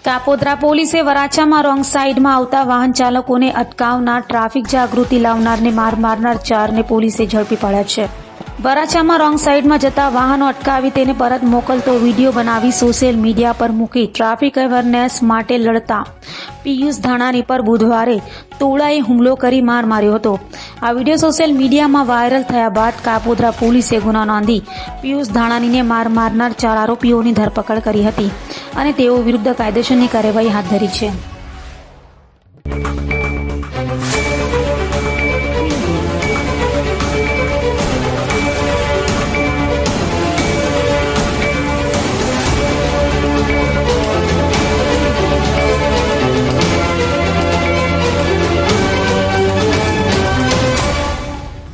કાપોદ્રા પોલીસે વરાછામાં રોંગ સાઈડમાં આવતા વાહન ચાલકોને અટકાવનાર ટ્રાફિક જાગૃતિ લાવનારને મારનાર 4ને પોલીસે ઝડપી પાડ્યા છે। વરાછામાં રોંગ સાઈડમાં જતા વાહનો અટકાવી તેને પરત મોકલતો વિડીયો બનાવી સોશિયલ મીડિયા પર મૂકી ટ્રાફિક અવેરનેસ માટે લડતા પિયુષ ધાનાણી પર બુધવારે ટોળાએ હુમલો કરી માર માર્યો હતો। આ વિડીયો સોશિયલ મીડિયામાં વાયરલ થયા બાદ કાપોદ્રા પોલીસે ગુનો નોંધી પિયુષ ધાનાણીને મારનાર 4 આરોપીઓની ધરપકડ કરી હતી અને તેઓ વિરુદ્ધ કાયદેસરની કાર્યવાહી હાથ ધરી છે।